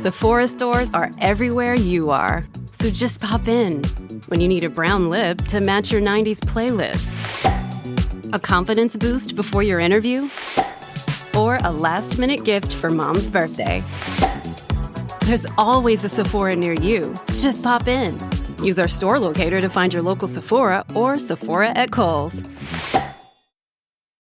Sephora stores are everywhere you are. So just pop in. When you need a brown lip to match your 90s playlist. A confidence boost before your interview? Or a last-minute gift for mom's birthday. There's always a Sephora near you. Just pop in. Use our store locator to find your local Sephora or Sephora at Kohl's.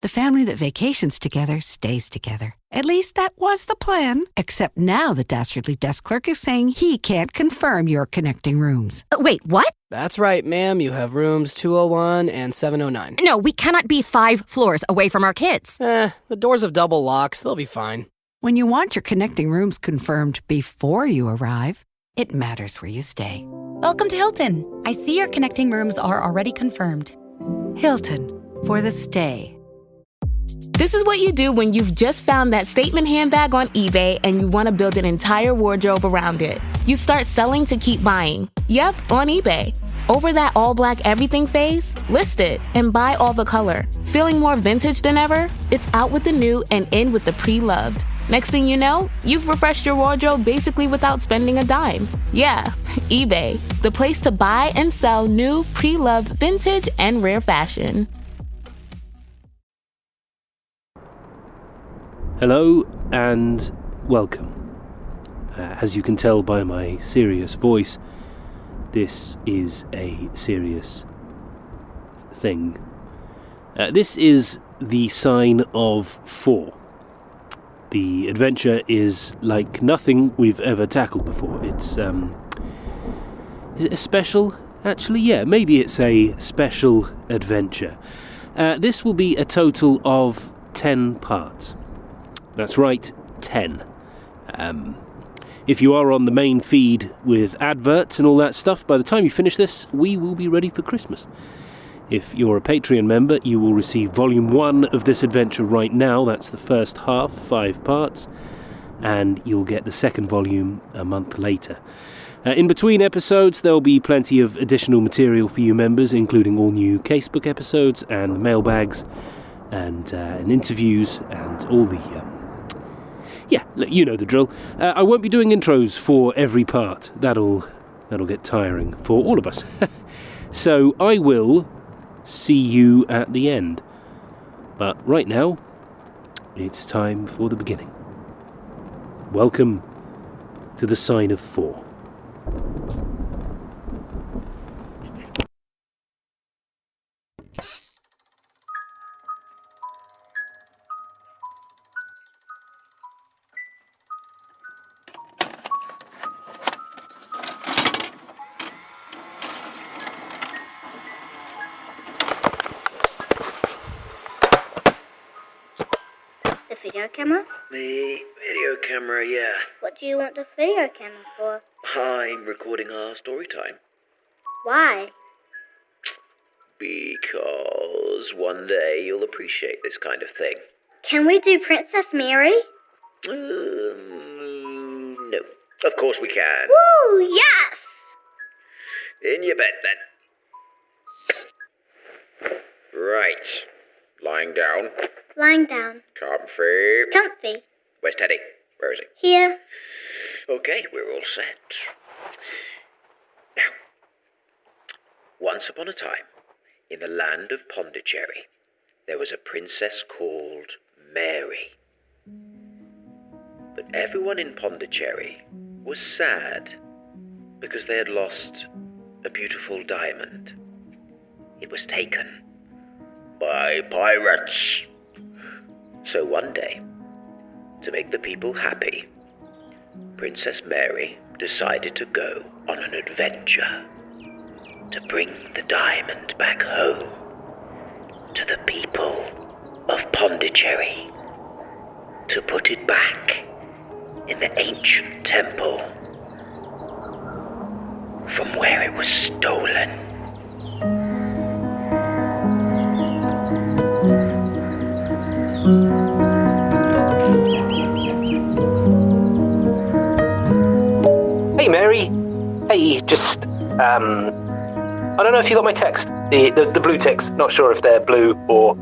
The family that vacations together stays together. At least that was the plan. Except now the dastardly desk clerk is saying he can't confirm your connecting rooms. Wait, what? That's right, ma'am. You have rooms 201 and 709. No, we cannot be 5 floors away from our kids. The doors have double locks. They'll be fine. When you want your connecting rooms confirmed before you arrive, it matters where you stay. Welcome to Hilton. I see your connecting rooms are already confirmed. Hilton, for the stay. This is what you do when you've just found that statement handbag on eBay and you want to build an entire wardrobe around it. You start selling to keep buying. Yep, on eBay. Over that all-black everything phase, list it and buy all the color. Feeling more vintage than ever? It's out with the new and in with the pre-loved. Next thing you know, you've refreshed your wardrobe basically without spending a dime. Yeah, eBay, the place to buy and sell new, pre-loved, vintage, and rare fashion. Hello and welcome. As you can tell by my serious voice, this is a serious thing. This is the sign of 4. The adventure is like nothing we've ever tackled before. It's, is it a special? Actually, yeah, maybe it's a special adventure. This will be a total of 10 parts. That's right, 10. If you are on the main feed with adverts and all that stuff, by the time you finish this, we will be ready for Christmas. If you're a Patreon member, you will receive Volume 1 of this adventure right now. That's the first half, 5 parts. And you'll get the second volume a month later. In between episodes, there'll be plenty of additional material for you members, including all new casebook episodes and mailbags and interviews and all the... Yeah, you know the drill. I won't be doing intros for every part. That'll get tiring for all of us. So I will see you at the end. But right now, it's time for the beginning. Welcome to the Sign of 4. Video camera? The video camera, yeah. What do you want the video camera for? I'm recording our story time. Why? Because one day you'll appreciate this kind of thing. Can we do Princess Mary? No. Of course we can. Woo, yes! In your bed, then. Right. Lying down. Lying down. Comfy. Comfy. Where's Teddy? Where is he? Here. Okay, we're all set. Now, once upon a time, in the land of Pondicherry, there was a princess called Mary. But everyone in Pondicherry was sad because they had lost a beautiful diamond. It was taken by pirates. So one day, to make the people happy, Princess Mary decided to go on an adventure to bring the diamond back home to the people of Pondicherry, to put it back in the ancient temple from where it was stolen. Hey Mary, hey, just, I don't know if you got my text, the blue ticks, not sure if they're blue or,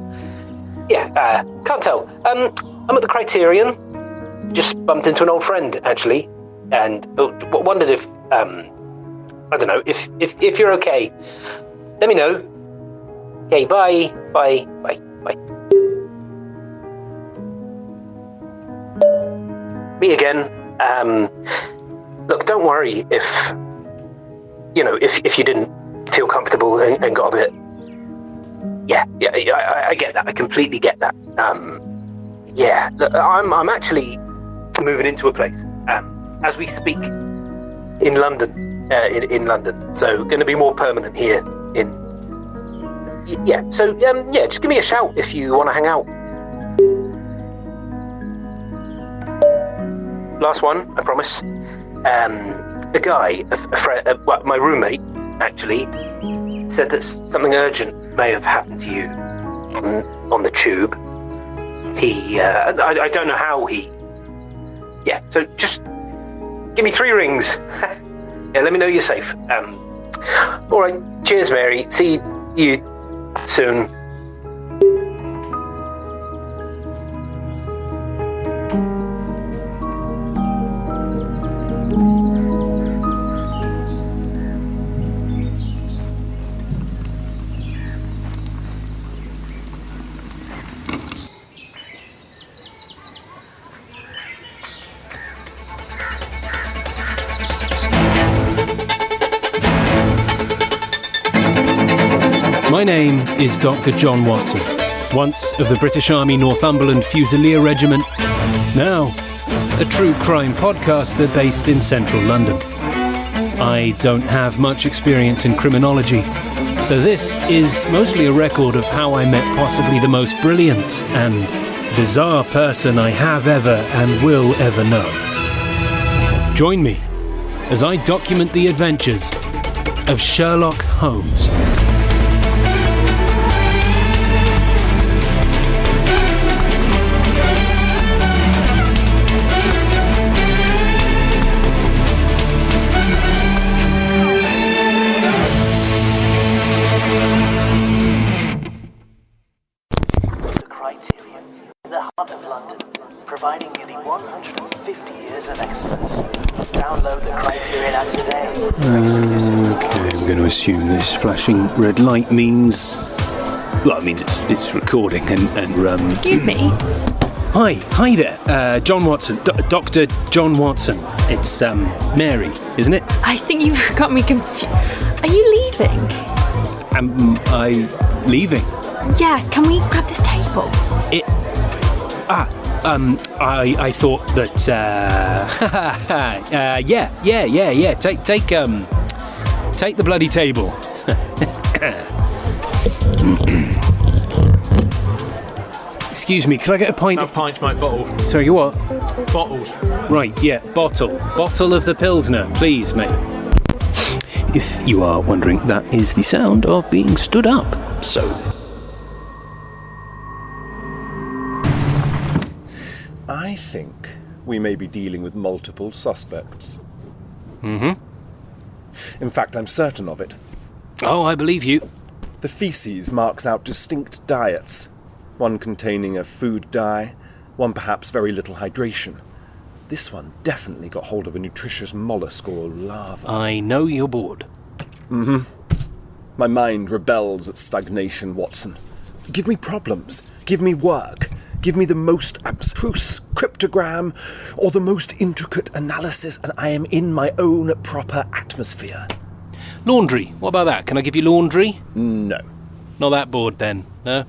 can't tell. I'm at the Criterion, just bumped into an old friend, actually. and wondered if, I don't know, if you're okay. Let me know. Okay, bye. Me again. Look, don't worry if you didn't feel comfortable and got a bit. Yeah, I get that. I completely get that. Yeah, look, I'm actually moving into a place as we speak in London. In London, so going to be more permanent here. So just give me a shout if you want to hang out. Last one, I promise. A guy, a friend, my roommate, actually, said that something urgent may have happened to you on the tube. I don't know how he. Yeah, so just give me 3 rings. Yeah, let me know you're safe. All right, cheers, Mary. See you soon. My name is Dr. John Watson, once of the British Army Northumberland Fusilier Regiment, now a true crime podcaster based in central London. I don't have much experience in criminology, so this is mostly a record of how I met possibly the most brilliant and bizarre person I have ever and will ever know. Join me as I document the adventures of Sherlock Holmes. Providing nearly 150 years of excellence. Download the Criterion app today. Okay, I'm going to assume this flashing red light means... Well, it means it's recording and Excuse me? Hi there, John Watson, Dr. John Watson. It's, Mary, isn't it? I think you've got me confused. Are you leaving? Am I leaving? Yeah, can we grab this table? I thought that, yeah. Take the bloody table. Excuse me, could I get a pint of... pint, mate, bottle. Sorry, you what? Bottled. Right, yeah, bottle. Bottle of the Pilsner, please, mate. If you are wondering, that is the sound of being stood up, so... I think we may be dealing with multiple suspects. Mm-hmm. In fact, I'm certain of it. Oh, I believe you. The feces marks out distinct diets. One containing a food dye, one perhaps very little hydration. This one definitely got hold of a nutritious mollusk or larva. I know you're bored. Mm-hmm. My mind rebels at stagnation, Watson. Give me problems. Give me work. Give me the most abstruse cryptogram or the most intricate analysis, and I am in my own proper atmosphere. Laundry. What about that? Can I give you laundry? No. Not that bored, then, no?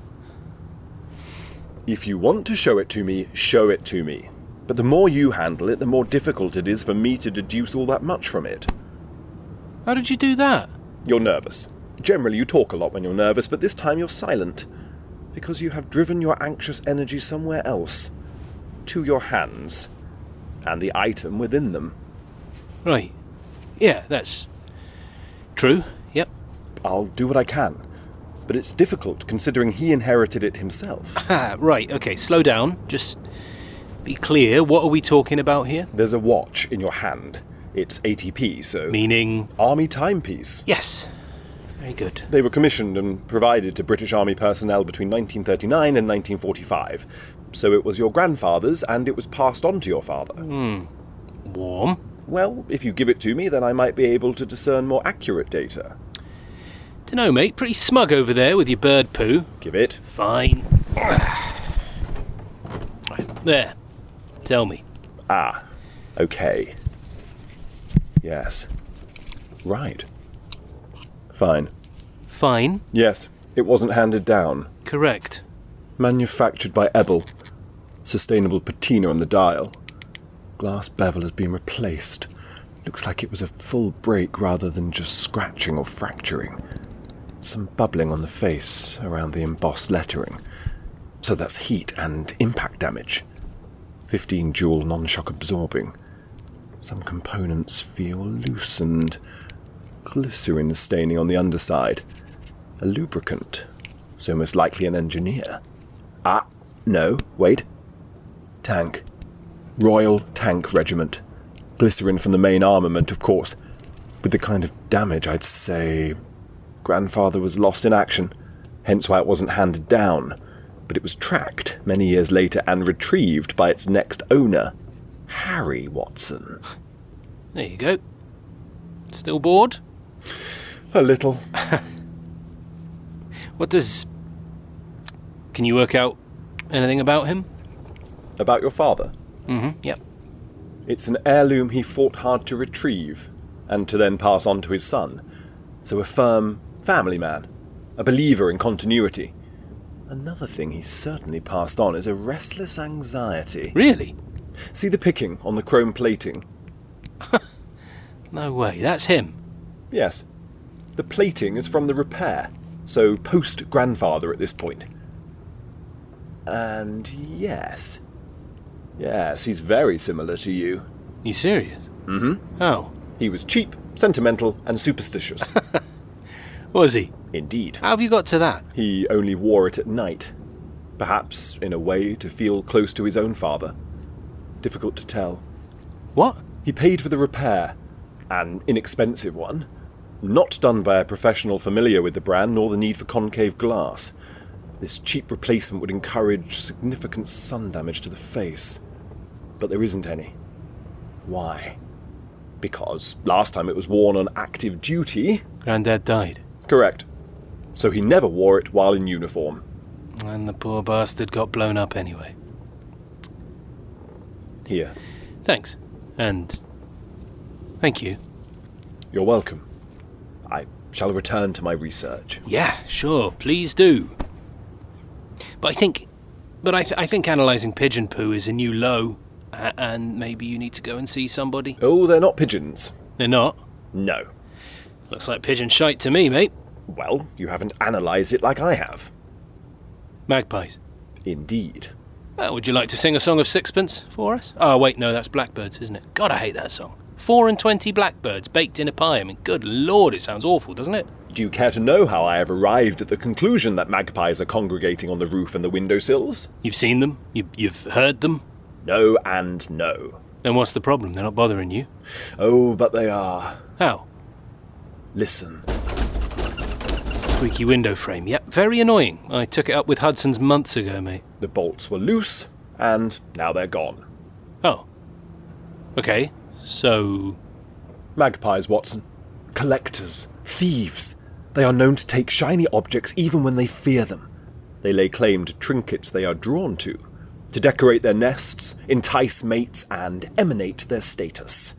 If you want to show it to me, show it to me. But the more you handle it, the more difficult it is for me to deduce all that much from it. How did you do that? You're nervous. Generally, you talk a lot when you're nervous, but this time you're silent. Because you have driven your anxious energy somewhere else. To your hands. And the item within them. Right. Yeah, that's true. Yep. I'll do what I can. But it's difficult, considering he inherited it himself. Ah, right, okay, slow down. Just be clear, what are we talking about here? There's a watch in your hand. It's ATP, so... Meaning? Army timepiece. Yes. Very good. They were commissioned and provided to British Army personnel between 1939 and 1945. So it was your grandfather's, and it was passed on to your father. Warm. well, if you give it to me, then I might be able to discern more accurate data. Dunno, mate. Pretty smug over there with your bird poo. Give it. Fine. There. Tell me. Ah. Okay. Yes. Right. Fine. Fine? Yes. It wasn't handed down. Correct. Manufactured by Ebel. Sustainable patina on the dial. Glass bevel has been replaced. Looks like it was a full break rather than just scratching or fracturing. Some bubbling on the face around the embossed lettering. So that's heat and impact damage. 15 joule non-shock absorbing. Some components feel loosened. Glycerin staining on the underside. A lubricant. So most likely an engineer. Ah, no, wait. Tank. Royal Tank Regiment. Glycerin from the main armament, of course. With the kind of damage, I'd say grandfather was lost in action, hence why it wasn't handed down. But it was tracked many years later and retrieved by its next owner, Harry Watson. There you go. Still bored? A little. Can you work out anything about him? About your father? Yep. It's an heirloom he fought hard to retrieve, and to then pass on to his son. So a firm family man, a believer in continuity. Another thing he's certainly passed on is a restless anxiety. Really? See the picking on the chrome plating? No way, that's him. Yes. The plating is from the repair, so post-grandfather at this point. And yes, he's very similar to you. You serious? Mm-hmm. How? He was cheap, sentimental, and superstitious. Was he? Indeed. How have you got to that? He only wore it at night. Perhaps, in a way, to feel close to his own father. Difficult to tell. What? He paid for the repair. An inexpensive one. Not done by a professional familiar with the brand, nor the need for concave glass. This cheap replacement would encourage significant sun damage to the face. But there isn't any. Why? Because last time it was worn on active duty... Granddad died. Correct. So he never wore it while in uniform. And the poor bastard got blown up anyway. Here. Thanks. And... thank you. You're welcome. I shall return to my research. Yeah, sure. Please do. But I think analysing pigeon poo is a new low. And maybe you need to go and see somebody. Oh, they're not pigeons. They're not? No. Looks like pigeon shite to me, mate. Well, you haven't analysed it like I have. Magpies? Indeed. Would you like to sing a song of sixpence for us? Oh, wait, no, that's blackbirds, isn't it? God, I hate that song. 4 and 20 blackbirds baked in a pie. I mean, good lord, it sounds awful, doesn't it? Do you care to know how I have arrived at the conclusion that magpies are congregating on the roof and the windowsills? You've seen them? You've heard them? No and no. Then what's the problem? They're not bothering you? Oh, but they are. How? Listen. Squeaky window frame. Yep, very annoying. I took it up with Hudson's months ago, mate. The bolts were loose, and now they're gone. Oh. Okay, so... Magpies, Watson. Collectors. Thieves. They are known to take shiny objects even when they fear them. They lay claim to trinkets they are drawn to decorate their nests, entice mates, and emanate their status.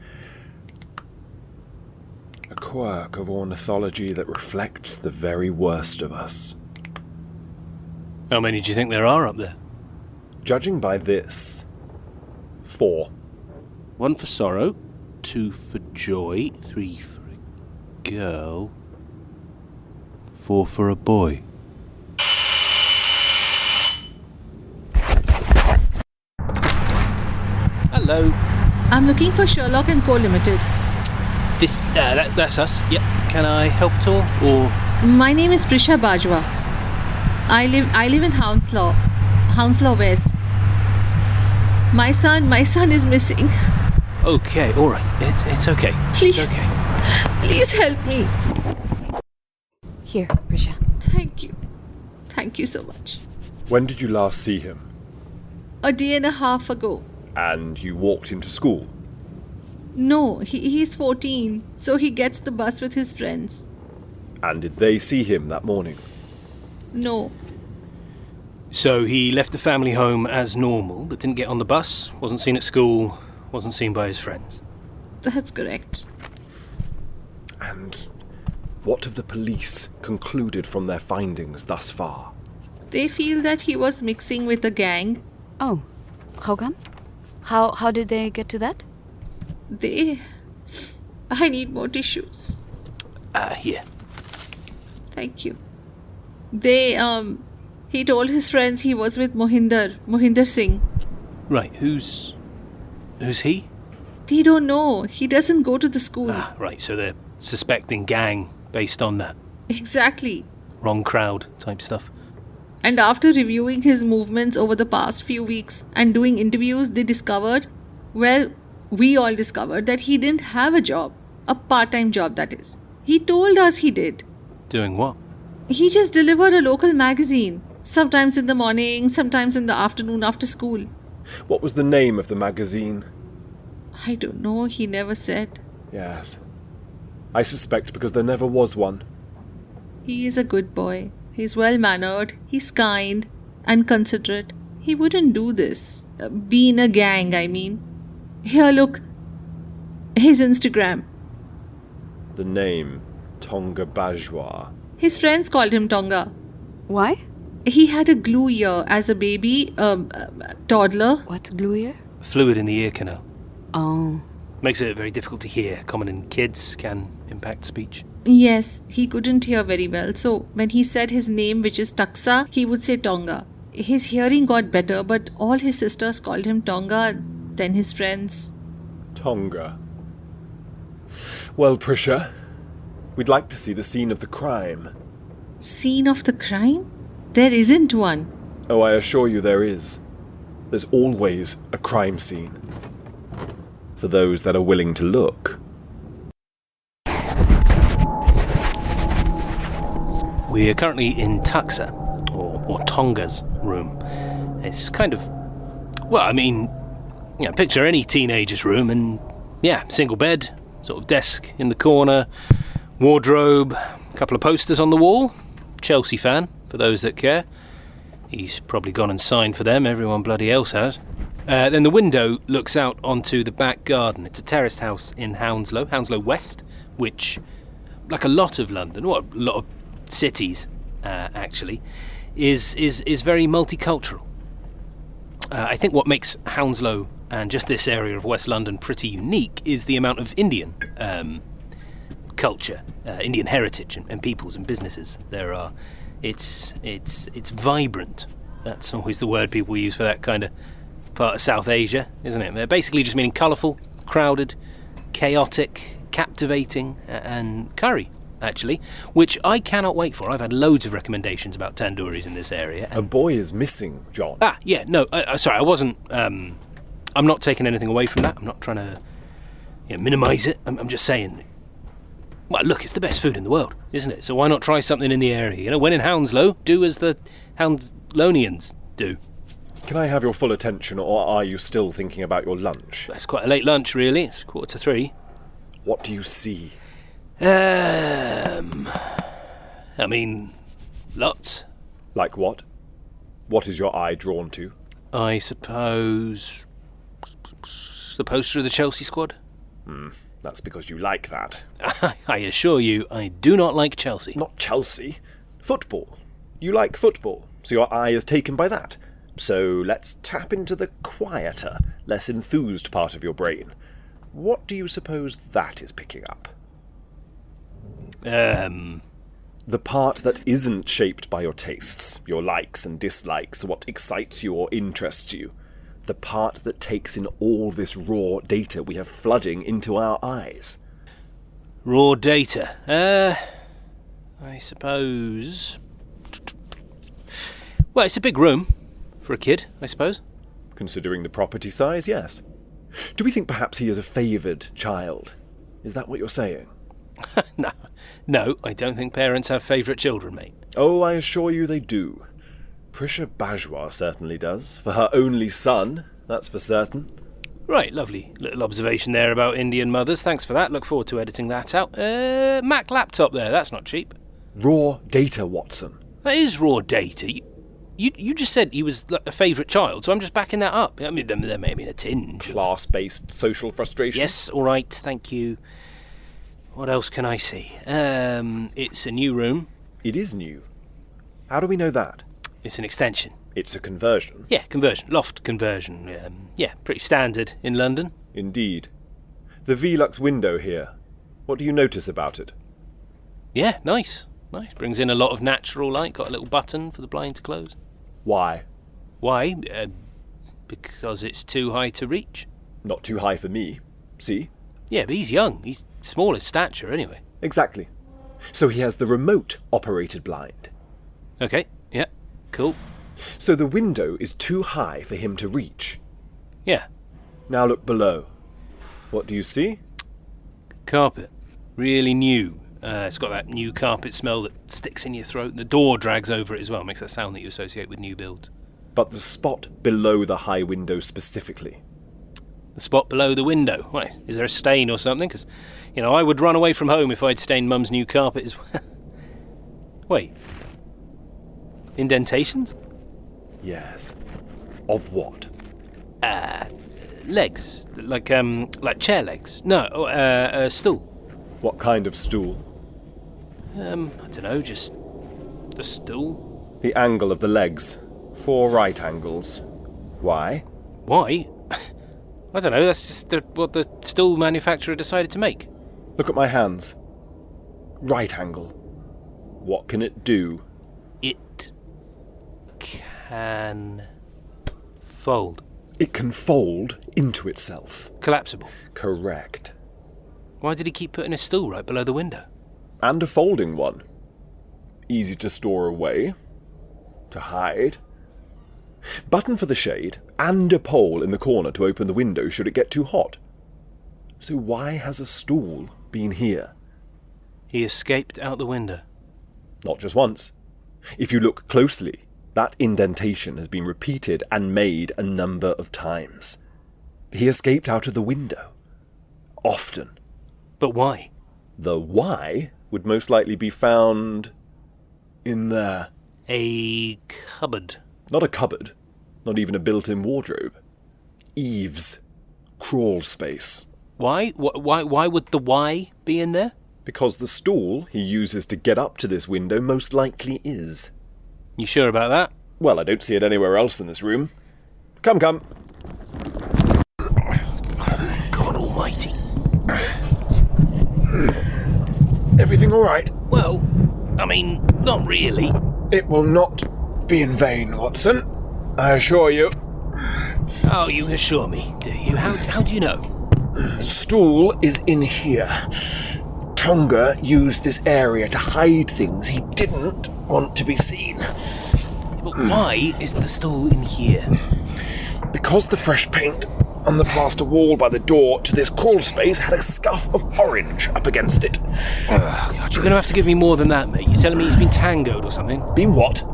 A quirk of ornithology that reflects the very worst of us. How many do you think there are up there? Judging by this, 4. 1 for sorrow, 2 for joy, 3 for a girl, 4 for a boy. Hello. I'm looking for Sherlock & Co. Limited. That's us. Yep. Can I help at all? Or... My name is Prisha Bajwa. I live in Hounslow West. My son is missing. Okay, all right. It's okay. Please. It's okay. Please help me. Here, Prisha. Thank you. Thank you so much. When did you last see him? A day and a half ago. And you walked into school? No, he's 14, so he gets the bus with his friends. And did they see him that morning? No. So he left the family home as normal, but didn't get on the bus, wasn't seen at school, wasn't seen by his friends. That's correct. And what have the police concluded from their findings thus far? They feel that he was mixing with a gang. Oh, how come? How did they get to that? I need more tissues. Here. Thank you. He told his friends he was with Mohinder Singh. Right, who's he? They don't know. He doesn't go to the school. Right, so they're suspecting gang based on that. Exactly. Wrong crowd type stuff. And after reviewing his movements over the past few weeks and doing interviews, they discovered, we all discovered that he didn't have a job. A part-time job, that is. He told us he did. Doing what? He just delivered a local magazine. Sometimes in the morning, sometimes in the afternoon after school. What was the name of the magazine? I don't know, he never said. Yes. I suspect because there never was one. He is a good boy. He's well-mannered, he's kind and considerate. He wouldn't do this. Be in a gang, I mean. Here, look. His Instagram. The name, Tonga Bajwa. His friends called him Tonga. Why? He had a glue ear as a baby, toddler. What's glue ear? Fluid in the ear canal. Oh. Makes it very difficult to hear. Common in kids, can impact speech. Yes, he couldn't hear very well. So when he said his name, which is Taksa, he would say Tonga. His hearing got better, but all his sisters called him Tonga, then his friends. Tonga. Well, Prisha, we'd like to see the scene of the crime. Scene of the crime? There isn't one. Oh, I assure you there is. There's always a crime scene. For those that are willing to look. We are currently in Taksa, or Tonga's room. It's kind of, picture any teenager's room and, single bed, sort of desk in the corner, wardrobe, a couple of posters on the wall, Chelsea fan, for those that care. He's probably gone and signed for them, everyone bloody else has. Then the window looks out onto the back garden. It's a terraced house in Hounslow West, which, like a lot of London, a lot of cities, actually, is very multicultural. I think what makes Hounslow and just this area of West London pretty unique is the amount of Indian culture, Indian heritage and peoples and businesses there are. It's vibrant. That's always the word people use for that kind of part of South Asia, isn't it? They're basically just meaning colourful, crowded, chaotic, captivating, and curry, actually, which I cannot wait for. I've had loads of recommendations about tandooris in this area. A boy is missing, John. Sorry, I wasn't... I'm not taking anything away from that. I'm not trying to minimise it. I'm just saying... Well, look, it's the best food in the world, isn't it? So why not try something in the area? When in Hounslow, do as the Hounslonians do. Can I have your full attention, or are you still thinking about your lunch? It's quite a late lunch, really. It's 2:45. What do you see? Lots. Like what? What is your eye drawn to? I suppose... the poster of the Chelsea squad? That's because you like that. I assure you, I do not like Chelsea. Not Chelsea. Football. You like football, so your eye is taken by that. So let's tap into the quieter, less enthused part of your brain. What do you suppose that is picking up? The part that isn't shaped by your tastes, your likes and dislikes, what excites you or interests you. The part that takes in all this raw data we have flooding into our eyes. Raw data? I suppose... Well, it's a big room. For a kid, I suppose. Considering the property size, yes. Do we think perhaps he is a favoured child? Is that what you're saying? No, I don't think parents have favourite children, mate. Oh, I assure you they do. Prisha Bajwa certainly does. For her only son, that's for certain. Right, lovely little observation there about Indian mothers. Thanks for that. Look forward to editing that out. Mac laptop there. That's not cheap. Raw data, Watson. That is raw data. You just said he was a favourite child, so I'm just backing that up. I mean, there may have been a tinge. Class-based social frustration? Yes, all right, thank you. What else can I see? It's a new room. It is new. How do we know that? It's an extension. It's a conversion? Yeah, conversion. Loft conversion. Yeah, pretty standard in London. Indeed. The Velux window here. What do you notice about it? Yeah, nice. Nice. Brings in a lot of natural light. Got a little button for the blind to close. Why? Why? Because it's too high to reach. Not too high for me. See? Yeah, but he's young. He's small in stature anyway. Exactly. So he has the remote-operated blind. Okay, yeah, cool. So the window is too high for him to reach. Yeah. Now look below. What do you see? Carpet. Really new. It's got that new carpet smell that sticks in your throat, and the door drags over it as well. Makes that sound that you associate with new builds. But the spot below the high window specifically. The spot below the window? Why, is there a stain or something? Because, I would run away from home if I'd stained Mum's new carpet as well. Wait. Indentations? Yes. Of what? Legs. Like chair legs. No, a stool. What kind of stool? I don't know, just a stool. The angle of the legs. 4 right angles. Why? Why? I don't know, that's just what the stool manufacturer decided to make. Look at my hands. Right angle. What can it do? It can fold. It can fold into itself. Collapsible. Correct. Why did he keep putting a stool right below the window? And a folding one. Easy to store away. To hide. Button for the shade, and a pole in the corner to open the window should it get too hot. So why has a stool been here? He escaped out the window. Not just once. If you look closely, that indentation has been repeated and made a number of times. He escaped out of the window. Often. But why? The why would most likely be found in there. A cupboard. Not a cupboard. Not even a built-in wardrobe. Eaves. Crawl space. Why? Why would the why be in there? Because the stool he uses to get up to this window most likely is. You sure about that? Well, I don't see it anywhere else in this room. Come. God almighty. Everything all right? Well, I mean, not really. It will not be in vain, Watson. I assure you. Oh, you assure me, do you? How do you know? The stool is in here. Tonga used this area to hide things he didn't want to be seen. But why is the stool in here? Because the fresh paint on the plaster wall by the door to this crawl space had a scuff of orange up against it. Oh, God, you're going to have to give me more than that, mate. You're telling me he's been tangoed or something? Been what?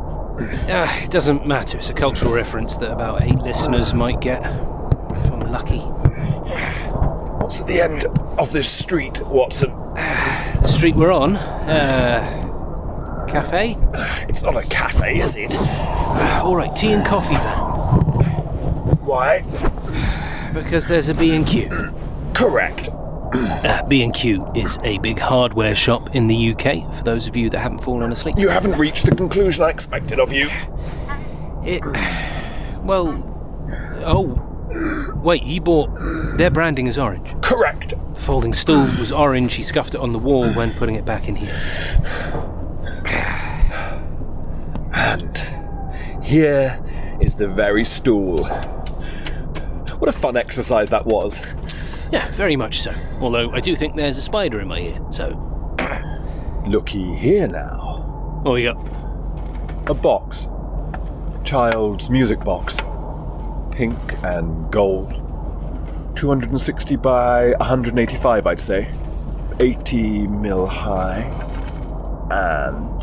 It doesn't matter. It's a cultural reference that about 8 listeners might get, if I'm lucky. What's at the end of this street, Watson? The street we're on? Cafe? It's not a cafe, is it? All right, tea and coffee then. Why? Because there's a B&Q. Correct. B&Q is a big hardware shop in the UK, for those of you that haven't fallen asleep. You haven't reached the conclusion I expected of you. Wait, he bought... Their branding is orange. Correct. The folding stool was orange. He scuffed it on the wall when putting it back in here. And here is the very stool. What a fun exercise that was. Yeah, very much so. Although I do think there's a spider in my ear, so... Looky here now. What we got? A box. Child's music box. Pink and gold. 260 by 185, I'd say. 80 mil high. And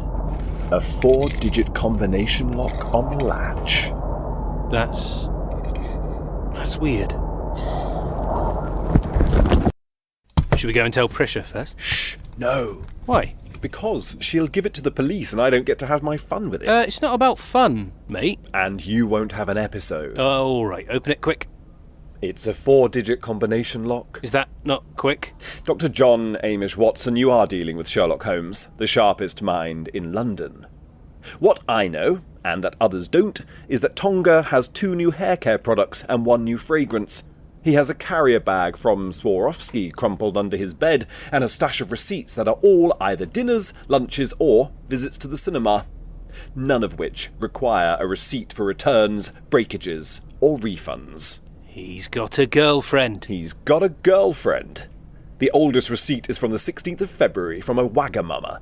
a 4-digit combination lock on the latch. That's weird. Should we go and tell Prisha first? Shh, no. Why? Because she'll give it to the police and I don't get to have my fun with it. It's not about fun, mate. And you won't have an episode. Oh, all right. Open it quick. It's a 4-digit combination lock. Is that not quick? Dr. John Amish Watson, you are dealing with Sherlock Holmes, the sharpest mind in London. What I know, and that others don't, is that Tonga has 2 new hair care products and 1 new fragrance. He has a carrier bag from Swarovski crumpled under his bed, and a stash of receipts that are all either dinners, lunches, or visits to the cinema. None of which require a receipt for returns, breakages, or refunds. He's got a girlfriend. He's got a girlfriend. The oldest receipt is from the 16th of February from a Wagamama.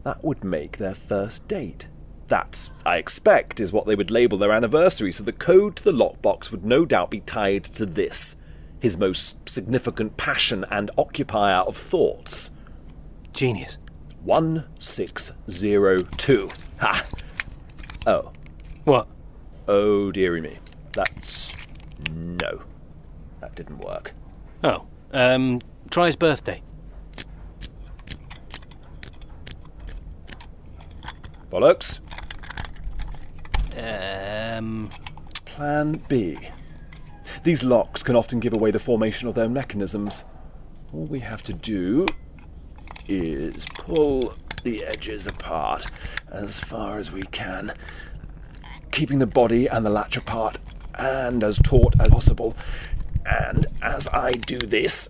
That would make their first date. That, I expect, is what they would label their anniversary, so the code to the lockbox would no doubt be tied to this, his most significant passion and occupier of thoughts. Genius. 1602. Ha! Oh. What? Oh, dearie me. That's... no. That didn't work. Oh. Try his birthday. Bollocks. Plan B. These locks can often give away the formation of their mechanisms. All we have to do is pull the edges apart as far as we can, keeping the body and the latch apart and as taut as possible. And as I do this,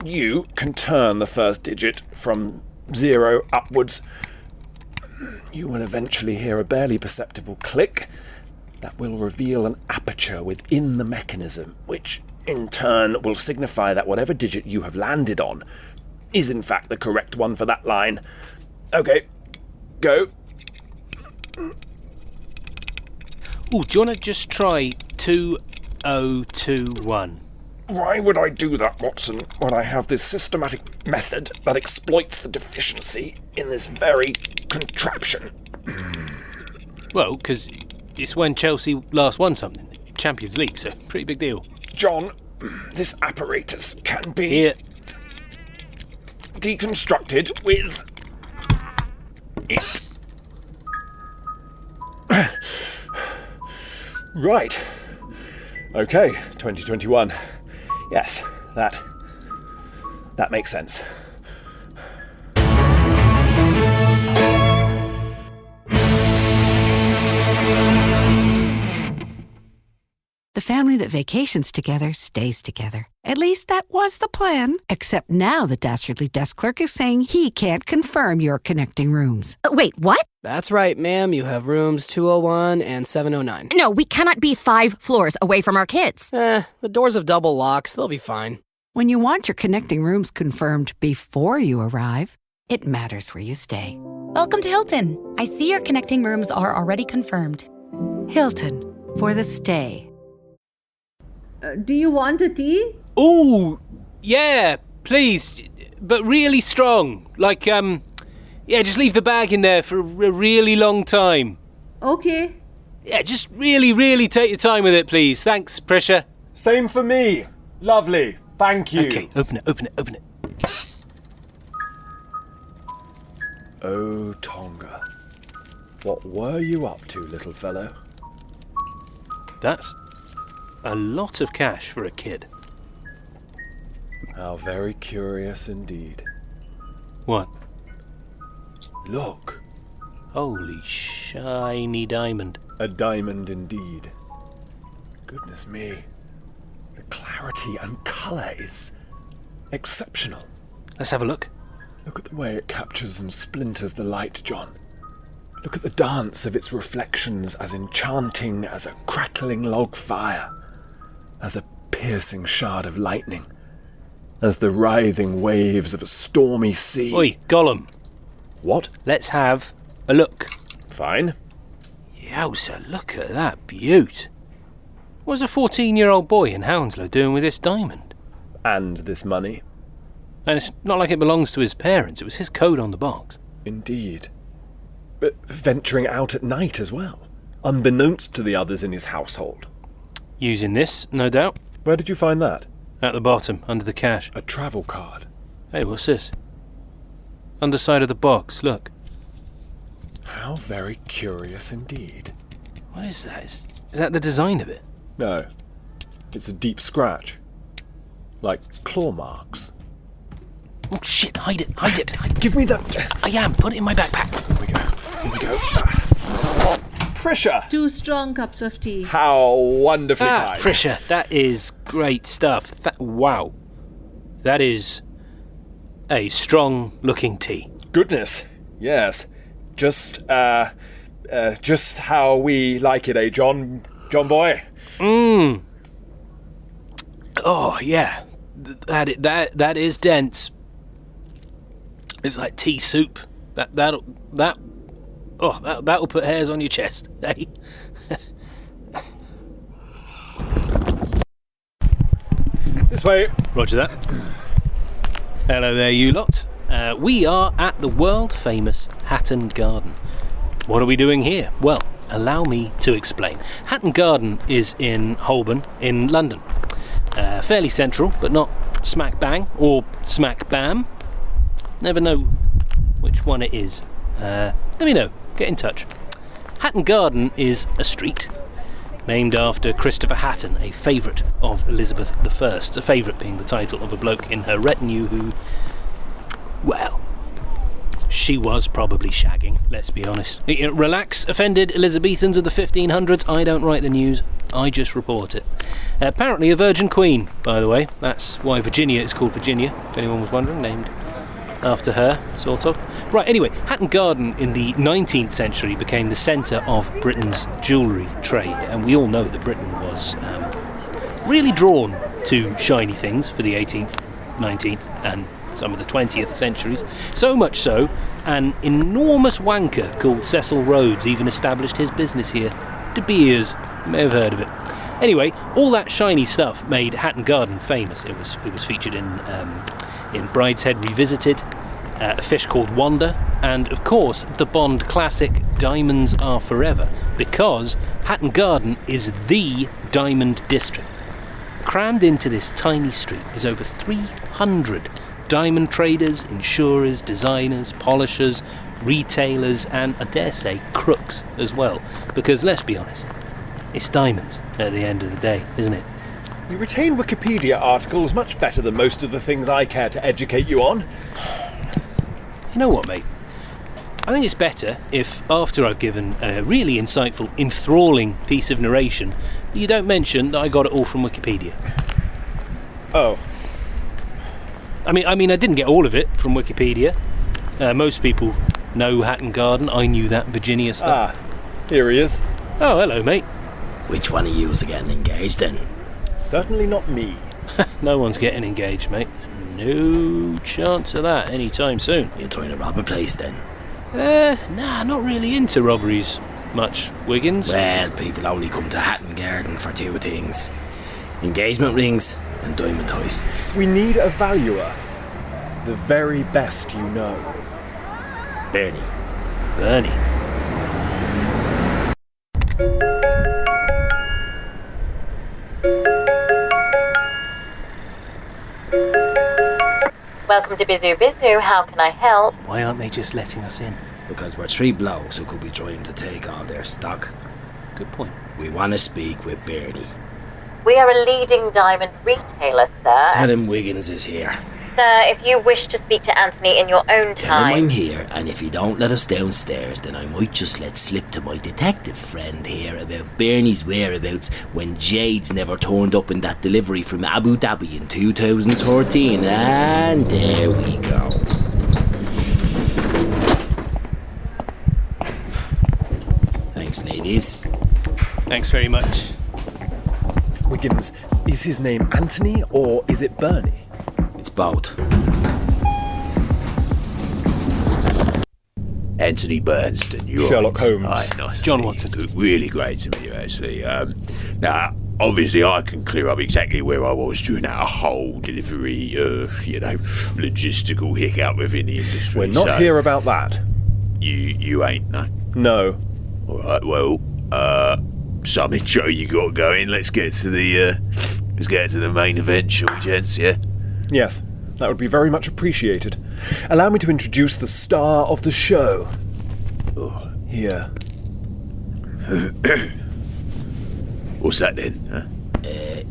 you can turn the first digit from 0 upwards. You will eventually hear a barely perceptible click that will reveal an aperture within the mechanism, which in turn will signify that whatever digit you have landed on is in fact the correct one for that line. Okay, go. Ooh, do you want to just try 2021? Why would I do that, Watson, when I have this systematic method that exploits the deficiency in this very contraption? Well, because it's when Chelsea last won something. Champions League, so pretty big deal. John, this apparatus can be Here. deconstructed with it. Right. Okay, 2021. Yes, that makes sense. The family that vacations together stays together. At least that was the plan. Except now the dastardly desk clerk is saying he can't confirm your connecting rooms. Wait, what? That's right, ma'am. You have rooms 201 and 709. No, we cannot be 5 floors away from our kids. The doors have double locks. They'll be fine. When you want your connecting rooms confirmed before you arrive, it matters where you stay. Welcome to Hilton. I see your connecting rooms are already confirmed. Hilton, for the stay. Do you want a tea? Ooh, yeah, please, but really strong. Like, yeah, just leave the bag in there for a really long time. Okay. Yeah, just really take your time with it, please. Thanks, Prisha. Same for me. Lovely. Thank you. Okay, open it. Oh, Tonga. What were you up to, little fellow? That's a lot of cash for a kid. How very curious indeed. What? Look. Holy shiny diamond. A diamond indeed. Goodness me. The clarity and colour is exceptional. Let's have a look. Look at the way it captures and splinters the light, John. Look at the dance of its reflections, as enchanting as a crackling log fire, as a piercing shard of lightning, as the writhing waves of a stormy sea. Oi, Gollum. What? Let's have a look. Fine. Yowza, look at that beaut. What's a 14-year-old boy in Hounslow doing with this diamond? And this money. And it's not like it belongs to his parents. It was his code on the box. Indeed. But venturing out at night as well, unbeknownst to the others in his household. Using this, no doubt. Where did you find that? At the bottom, under the cash. A travel card. Hey, what's this? Underside of the box, look. How very curious indeed. What is that? Is that the design of it? No. It's a deep scratch. Like claw marks. Oh shit, hide it. Give me that. I am, put it in my backpack. Here we go. Prisha! 2 strong cups of tea. How wonderfully kind. Prisha, that is great stuff. Wow. That is a strong-looking tea. Goodness, yes. Just how we like it, eh, John boy? Oh, yeah. That is dense. It's like tea soup. That'll put hairs on your chest, eh? This way. Roger that. Hello there, you lot. We are at the world-famous Hatton Garden. What are we doing here? Well, allow me to explain. Hatton Garden is in Holborn, in London. Fairly central, but not smack bang or smack bam. Never know which one it is. Let me know. Get in touch. Hatton Garden is a street named after Christopher Hatton, a favourite of Elizabeth I. A favourite being the title of a bloke in her retinue who, well, she was probably shagging, let's be honest. Relax, offended Elizabethans of the 1500s. I don't write the news, I just report it. Apparently a virgin queen, by the way. That's why Virginia is called Virginia, if anyone was wondering, named after her, sort of. Right, anyway, Hatton Garden in the 19th century became the centre of Britain's jewellery trade, and we all know that Britain was really drawn to shiny things for the 18th, 19th and some of the 20th centuries. So much so, an enormous wanker called Cecil Rhodes even established his business here. De Beers, you may have heard of it. Anyway, all that shiny stuff made Hatton Garden famous. It was featured in Brideshead Revisited, A Fish Called Wanda, and of course the Bond classic Diamonds Are Forever, because Hatton Garden is the diamond district. Crammed into this tiny street is over 300 diamond traders, insurers, designers, polishers, retailers, and I dare say crooks as well, because let's be honest, it's diamonds at the end of the day, isn't it? You retain Wikipedia articles much better than most of the things I care to educate you on. You know what, mate? I think it's better if, after I've given a really insightful, enthralling piece of narration, that you don't mention that I got it all from Wikipedia. Oh. I mean, I didn't get all of it from Wikipedia. Most people know Hatton Garden. I knew that Virginia stuff. Here he is. Oh, hello, mate. Which one of you is getting engaged, then? Certainly not me. No one's getting engaged, mate. No chance of that anytime soon. You're trying to rob a place, then? Nah, not really into robberies much, Wiggins. Well, people only come to Hatton Garden for 2 things. Engagement rings and diamond hoists. We need a valuer. The very best you know. Bernie. Welcome to Bizu Bizu, how can I help? Why aren't they just letting us in? Because we're 3 blokes who could be trying to take all their stock. Good point. We want to speak with Bernie. We are a leading diamond retailer, sir. Tell him Wiggins is here. Sir, if you wish to speak to Anthony in your own Tell him time... I'm here, and if he don't let us downstairs, then I might just let slip to my detective friend here about Bernie's whereabouts when Jade's never turned up in that delivery from Abu Dhabi in 2013. And there we go. Thanks, ladies. Thanks very much. Wiggins, is his name Anthony or is it Bernie? It's both. Anthony Bernstein, you're Sherlock Holmes. Hi, nice John to Watson. meet you. Really great to meet you, actually. Now, obviously, I can clear up exactly where I was during that whole delivery, logistical hiccup within the industry. We're not here about that. You ain't, no? No. All right. Well, some intro you got going. Let's get to the main event, shall we, gents? Yeah. Yes. That would be very much appreciated. Allow me to introduce the star of the show. Oh. Here. What's that then? Huh?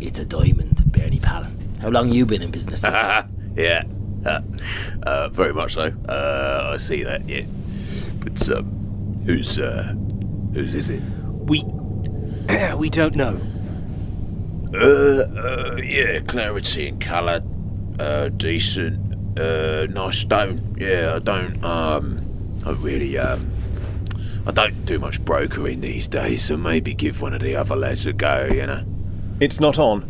It's a diamond, Bernie pal. How long you been in business? Yeah. Very much so. I see that, yeah. But, whose is it? We don't know. Yeah, clarity and colour, decent, nice stone. Yeah, I don't do much brokering these days, so maybe give one of the other lads a go, you know. It's not on.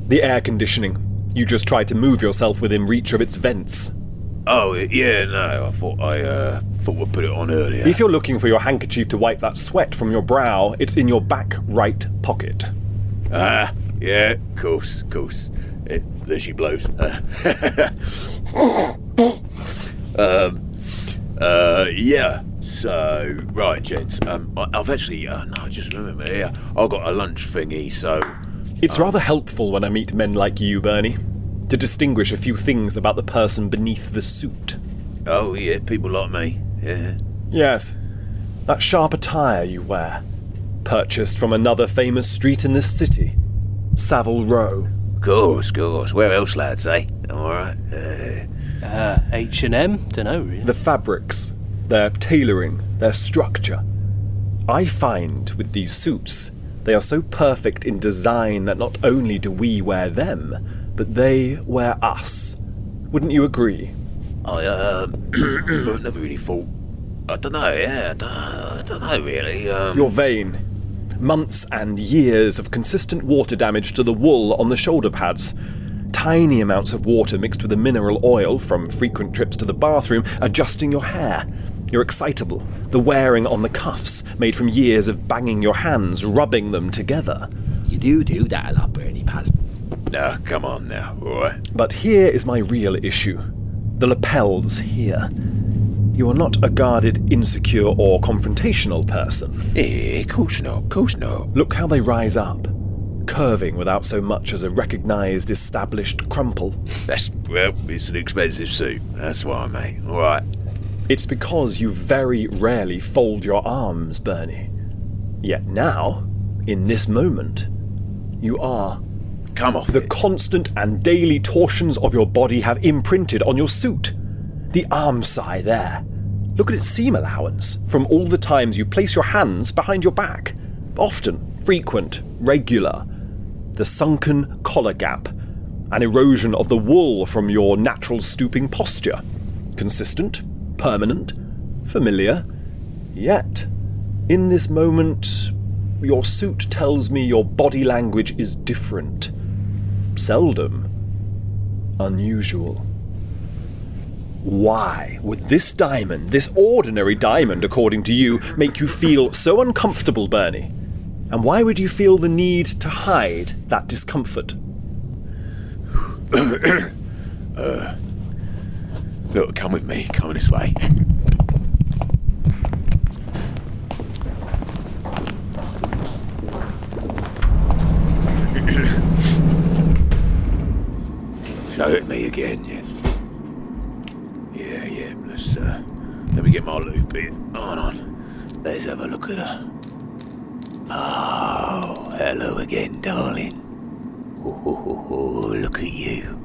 The air conditioning. You just tried to move yourself within reach of its vents. Oh, yeah, no, I thought we'd put it on earlier. If you're looking for your handkerchief to wipe that sweat from your brow, it's in your back right pocket. Yeah, of course. There she blows. Yeah, so, right, gents, I've actually, I just remember, yeah, I've got a lunch thingy, so... It's rather helpful when I meet men like you, Bernie, to distinguish a few things about the person beneath the suit. Oh, yeah, people like me, yeah. Yes, that sharp attire you wear, purchased from another famous street in this city, Savile Row. Of course, where else, lads, eh? Alright, H&M? Dunno, really. The fabrics, their tailoring, their structure. I find with these suits, they are so perfect in design that not only do we wear them, but they wear us. Wouldn't you agree? I never really thought... I don't know, yeah, I don't know really. You're vain. Months and years of consistent water damage to the wool on the shoulder pads. Tiny amounts of water mixed with a mineral oil from frequent trips to the bathroom, adjusting your hair. You're excitable. The wearing on the cuffs, made from years of banging your hands, rubbing them together. You do that a lot, Bernie pal. No, come on now, alright? But here is my real issue. The lapels here. You are not a guarded, insecure or confrontational person. Of course not. Look how they rise up, curving without so much as a recognised, established crumple. It's an expensive suit, that's why, mate, alright. It's because you very rarely fold your arms, Bernie. Yet now, in this moment, you are. Come off The it. constant and daily torsions of your body have imprinted on your suit. The arm sigh there. Look at its seam allowance from all the times you place your hands behind your back. Often, frequent, regular. The sunken collar gap. An erosion of the wool from your natural stooping posture. Consistent, permanent, familiar. Yet, in this moment, your suit tells me your body language is different. Seldom. Unusual. Why would this diamond, this ordinary diamond according to you, make you feel so uncomfortable, Bernie? And why would you feel the need to hide that discomfort? Look, come with me, come this way. Show it me again, yeah. Yeah, let me get my loop here. Hold on. Let's have a look at her. Oh, hello again, darling. Oh, look at you.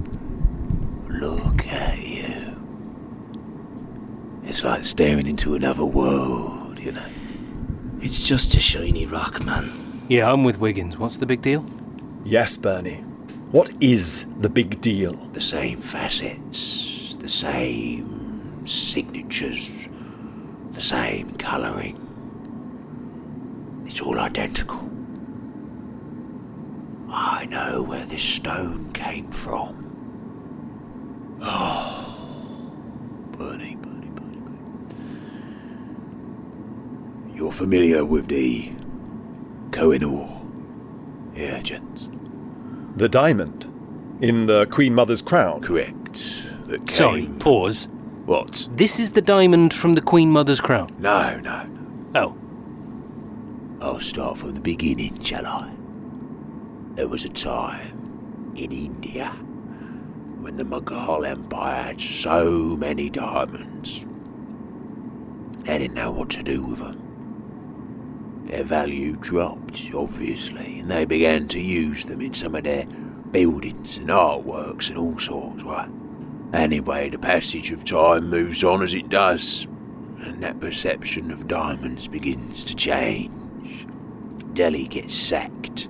Look at you. It's like staring into another world, you know. It's just a shiny rock, man. Yeah, I'm with Wiggins. What's the big deal? Yes, Bernie. What is the big deal? The same facets, the same signatures, the same colouring. It's all identical. I know where this stone came from. Oh, Bernie. You're familiar with the Koh-i-Noor? Yeah, gents. The diamond? In the Queen Mother's crown? Correct. Sorry, pause. What? This is the diamond from the Queen Mother's crown? No. Oh. I'll start from the beginning, shall I? There was a time in India when the Mughal Empire had so many diamonds. They didn't know what to do with them. Their value dropped, obviously, and they began to use them in some of their buildings and artworks and all sorts, right? Anyway, the passage of time moves on as it does, and that perception of diamonds begins to change. Delhi gets sacked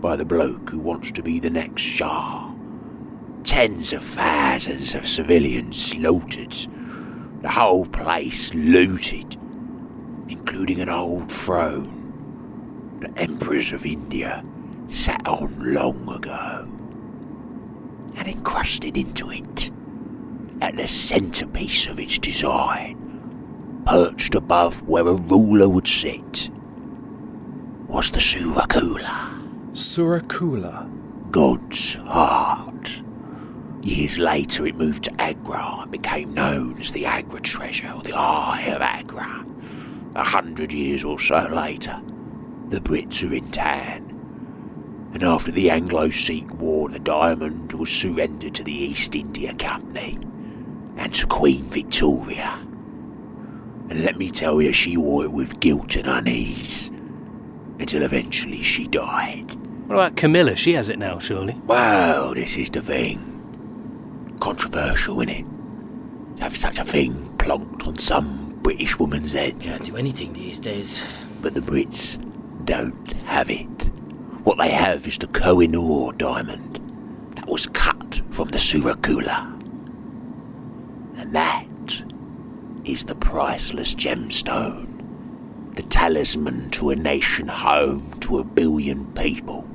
by the bloke who wants to be the next Shah. Tens of thousands of civilians slaughtered. The whole place looted, including an old throne the emperors of India sat on long ago, and encrusted into it, at the centrepiece of its design, perched above where a ruler would sit, was the SURAKULA. SURAKULA? God's heart. Years later it moved to Agra and became known as the Agra treasure, or the Eye of Agra. 100 years or so later, the Brits are in town, and after the Anglo-Sikh War, the diamond was surrendered to the East India Company and to Queen Victoria. And let me tell you, she wore it with guilt and unease, until eventually she died. What about Camilla? She has it now, surely? Well, this is the thing. Controversial, innit? To have such a thing plonked on some British woman's head. Can't do anything these days. But the Brits don't have it. What they have is the Koh-i-Noor diamond that was cut from the SURAKULA. And that is the priceless gemstone, the talisman to a nation home to 1 billion people.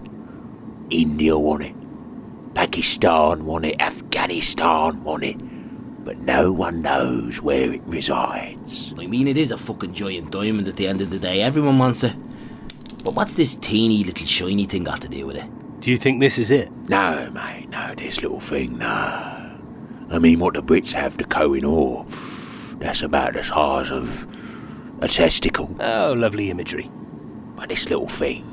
India want it, Pakistan want it, Afghanistan want it, but no one knows where it resides. I mean, it is a fucking giant diamond at the end of the day. Everyone wants it. But what's this teeny little shiny thing got to do with it? Do you think this is it? No, mate, no, this little thing, no. I mean, what the Brits have to Koh-i-Noor, that's about the size of a testicle. Oh, lovely imagery. But this little thing,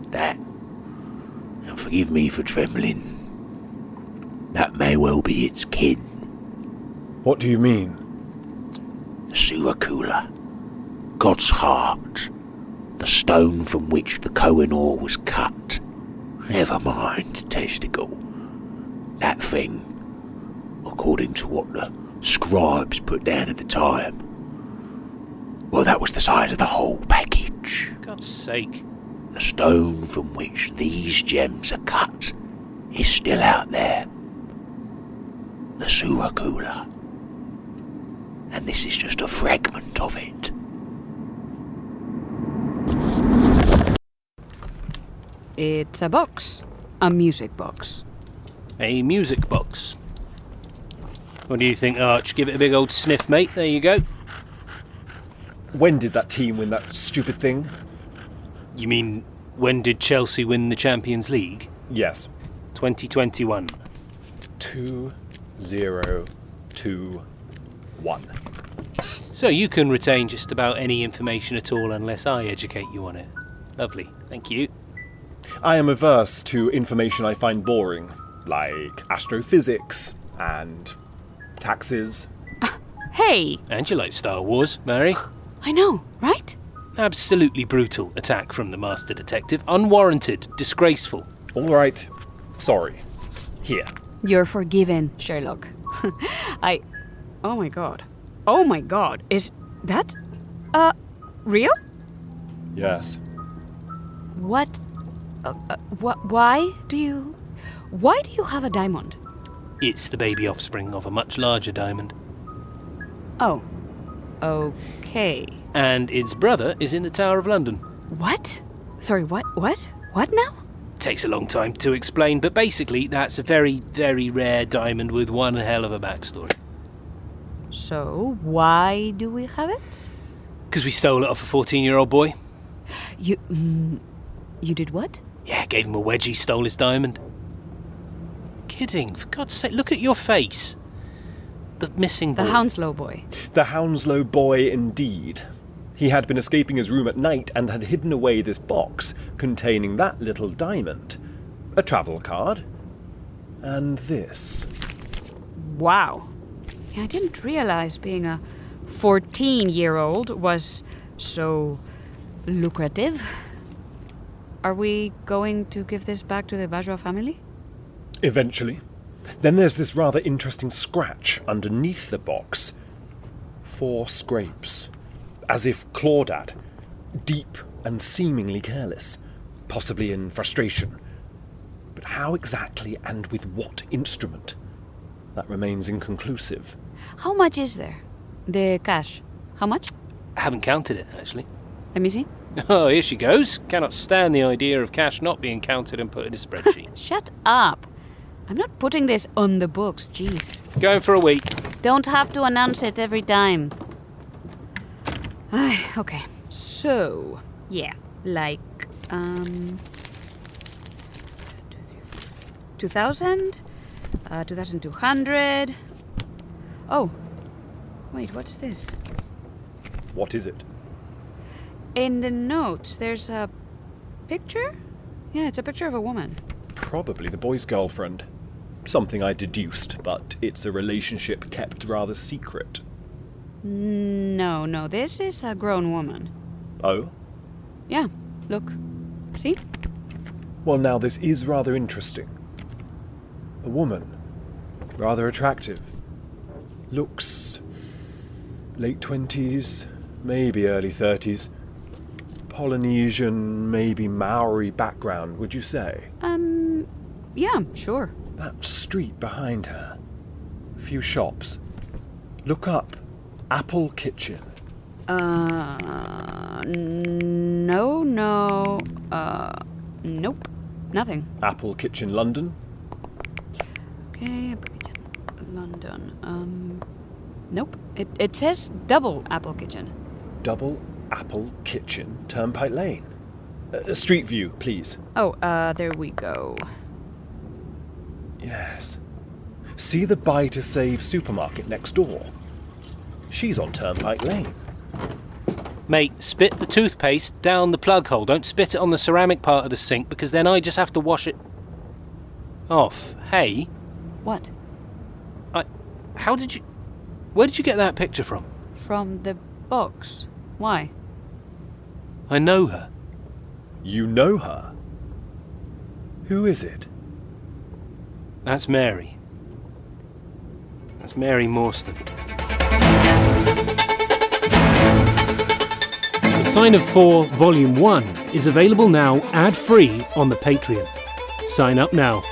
that, and forgive me for trembling, that may well be its kin. What do you mean? The SURAKULA, God's heart, the stone from which the Koh-i-Noor was cut. Never mind testicle. That thing, according to what the scribes put down at the time, well, that was the size of the whole package. God's sake. The stone from which these gems are cut is still out there. The SURAKULA. And this is just a fragment of it. It's a box. A music box. A music box. What do you think, Arch? Give it a big old sniff, mate. There you go. When did that team win that stupid thing? You mean, when did Chelsea win the Champions League? Yes. 2021. 2021. So you can retain just about any information at all unless I educate you on it. Lovely. Thank you. I am averse to information I find boring, like astrophysics and taxes. Hey! And you like Star Wars, Mary? I know, right? Absolutely brutal attack from the Master Detective. Unwarranted. Disgraceful. All right. Sorry. Here. You're forgiven, Sherlock. Oh my god. Oh my god. Is that... real? Yes. What? Why do you have a diamond? It's the baby offspring of a much larger diamond. Oh. Okay. And its brother is in the Tower of London. What? Sorry, what? What now? Takes a long time to explain, but basically that's a very, very rare diamond with one hell of a backstory. So, why do we have it? Because we stole it off a 14-year-old boy. You did what? Yeah, gave him a wedgie, stole his diamond. Kidding, for God's sake, look at your face. The missing boy. The Hounslow boy. The Hounslow boy, indeed. He had been escaping his room at night and had hidden away this box containing that little diamond. A travel card. And this. Wow. Yeah, I didn't realize being a 14-year-old was so lucrative. Are we going to give this back to the Bajwa family? Eventually. Then there's this rather interesting scratch underneath the box. 4 scrapes. As if clawed at. Deep and seemingly careless. Possibly in frustration. But how exactly and with what instrument? That remains inconclusive. How much is there? The cash. How much? I haven't counted it, actually. Let me see. Oh, here she goes. Cannot stand the idea of cash not being counted and put in a spreadsheet. Shut up. I'm not putting this on the books, jeez. Going for a week. Don't have to announce it every time. Okay, so, yeah, like, 2,000, 2,200. Oh, wait, what's this? What is it? In the notes, there's a picture? Yeah, it's a picture of a woman. Probably the boy's girlfriend. Something I deduced, but it's a relationship kept rather secret. No, this is a grown woman. Oh? Yeah, look. See? Well, now this is rather interesting. A woman. Rather attractive. Looks... late 20s, maybe early 30s. Polynesian, maybe Maori background, would you say? Yeah, sure. That street behind her. A few shops. Look up. Apple Kitchen. Nope. Nothing. Apple Kitchen London? Okay, Apple Kitchen London. Nope. It says double Apple Kitchen. Double Apple Kitchen, Turnpike Lane. Street view, please. Oh, there we go. Yes. See the Buy to Save supermarket next door? She's on Turnpike Lane. Mate, spit the toothpaste down the plug hole. Don't spit it on the ceramic part of the sink, because then I just have to wash it off. Hey? What? Where did you get that picture from? From the box. Why? I know her. You know her? Who is it? That's Mary. That's Mary Morstan. The Sign of 4 Volume 1 is available now ad-free on the Patreon. Sign up now.